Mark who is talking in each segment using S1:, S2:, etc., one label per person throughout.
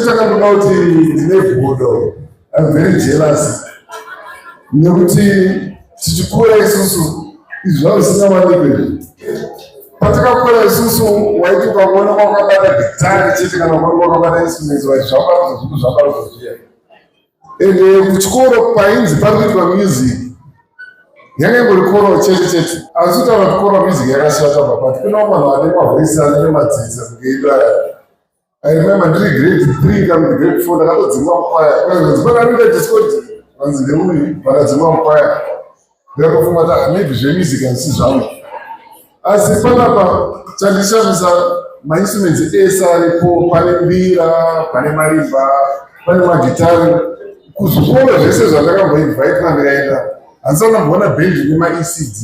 S1: chakamuda kuti nebhodo I'm very jealous nekuti tichikura isusu izvi zvavisina manikwe patakakura isusu waiti ukaona wakabata gitari chete kana wakabata instruments waiti zvakaro zvinhu zvakaro zviya ende kuchikoro painzi pari kuitwa music yakangori koro chete chete asi kutaura kuti koro music yakashata papati kunawo vanhu vane mavhoisi ane madzisa kungeidaya I remember ndiri grade 3 kana grade 4 ndakatodzimwa mukwaya dzipanaringa discoti vanzi ndemunhu vakadzimwa mukwaya ndakafunga kuti maybe zvemusic handisi zvangu asi panapa chandishamisa mainstruments ese aripo pane mbira pane marimba pane magitari kuzvikoro zvese zvandakamboinvitwa ndikaenda handisana ndamboona bhendi nemaECD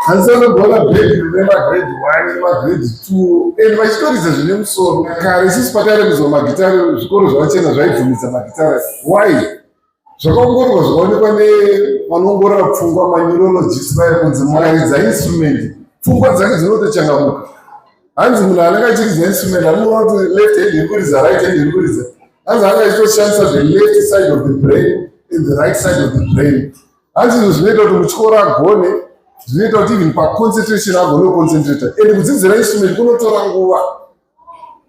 S1: handisana ndamboona bhendi nemagrade 1 nemagrade 2 and vachitoridza zvine musoro kare isusu pataremizwa magitari zvikoro zvavachena zvaibvumidza magitari why zvakaongororwa zvikaonekwa nevanoongorora pfungwa maneurologist vaya kunzi muraridza instrument pfungwa dzake dzinotochangamuka hanzi munhu anenge achiridza instrument anoona kuti left hand iri kuridza right hand iri kuridza hanzi anga achitoshandisa the left side of the brain and the right side of the brain hanzi izvo zvinoita kuti muchikoro agone zvinoita kuti even paconcentration agone kuconcentrata and kudzidzira instrument kunotora nguva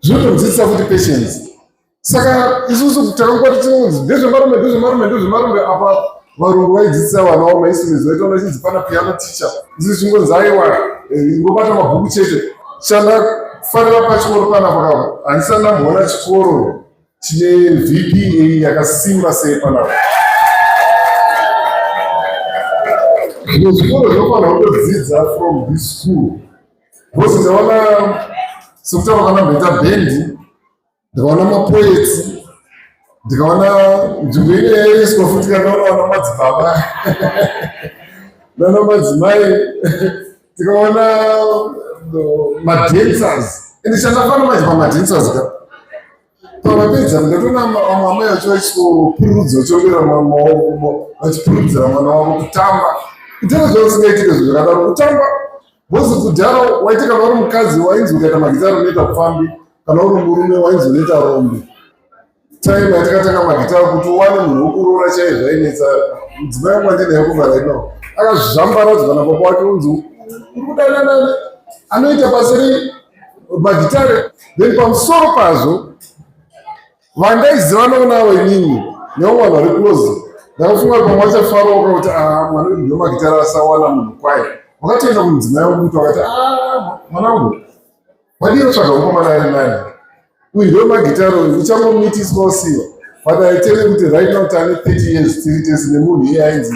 S1: zvinotomudzidzisa kuti patience saka isusu takangoti tinonzi ndezvemarume apa varungu vaidzidzisa vana vavo mainstruments vaitaona chinzi pana piano teacher isi chingonzi aiwa ingobata mabhuku chete chandafarira pachikoro panapa handisana ndamboona chikoro chine VPA yakasimba sei panapa zvimwe zvikoro zvinofanira kutodzidza from this school bcause ndaona sekutaura kana mboita bhendi ndikaona mapoets ndikaona nzvimbo ine yaiswa futi kanaona wana madzibaba nana madzimai ndikaona madancers ende chandafana manje pamadancers ka pamapedza ndatoona vamwe amai vacho vachipururudza vachiongera maoko vachipururudzira mwana wavo kutamba kutamba zvavasingaitike zvo zvakadaro kutamba bhozi kudhara waiti kana uri mukadzi wainzi ukaita magitari unoita pfambi kana uri murume wainzi unoita rombe time yatakatanga magitari kuti uwane munhu wokuroora chaizvo ainetsa mudzimai wangu andinaye kugara ino akazvambaradzwa napapa wake unzi uri kudananane anoita basa remagitari then pamusoro pazvo vandaiziva nounavo inini nevamwe vanhu vari close ndakafunga kuti pamwe vachafarawo kuti mwana uyu ndomagitari asawana munhu kwaye wakatoenda kumudzimai wokuti wakati mwanangu wadii otsvaga mukomana ari nani uyu ndomagitari uyu uchamomitiswa usiva but aitele kuti right now tane 30 years tiri tesi nemunhu iye ainzi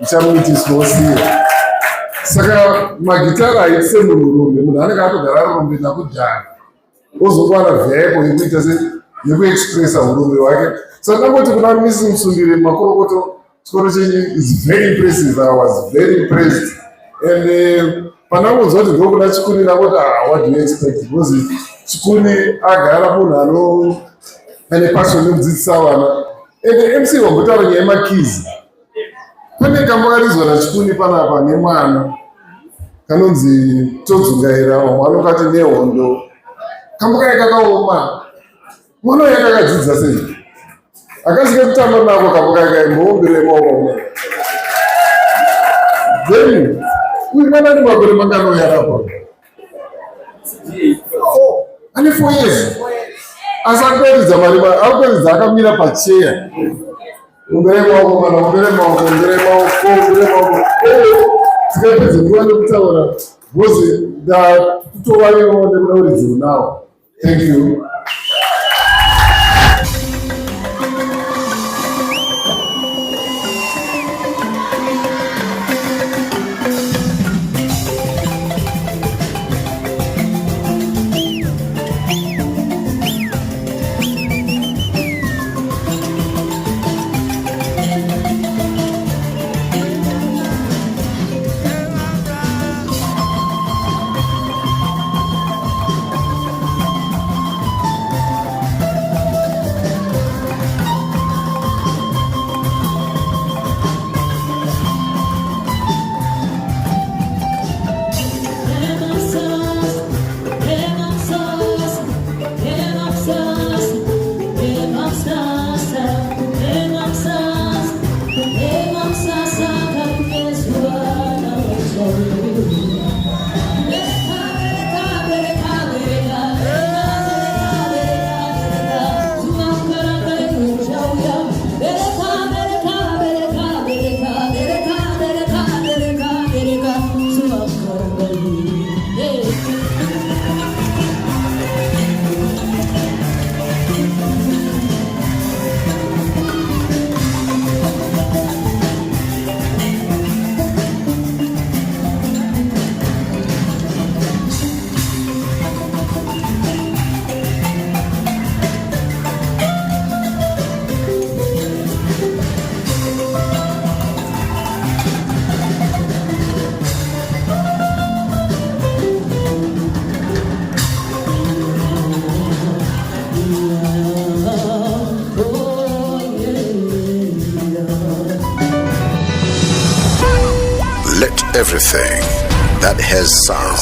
S1: uchamomitiswa usiva saka magitari haiti semunhurume munhu anenge atogara ari rumbe nakudhara ozokuwana vheko yekuita yekuexpressa urume hwake saka ndangoti kuna misi Musundire makorokoto chikoro chenyu is very impressive. I was very impressed and panangonzwa kuti ndokuna Chikuni ndangoti what do you expect because Chikuni agara munhu ane passion yekudzidzisa vana and MC wambotaura nyaya yemakizi pane kamwakarizwa naChikuni panapa nemwana kanonzi Todzungaira vamwe vanokati nehondo kambukai kakaoma mwana uyu akakadzidzisa sei akasvike kutamba nako kambukai muombere maoko then uyu mwana ane makore mangano yarapo ane 4 years asi akutoridza marima akutoridza akamira pacheya umbere maoko kana umbere maoko tikapedze nguva nekutaura bcause ndakutovaio nekuda uridziro nawo. Thank you.
S2: Let everything that has sound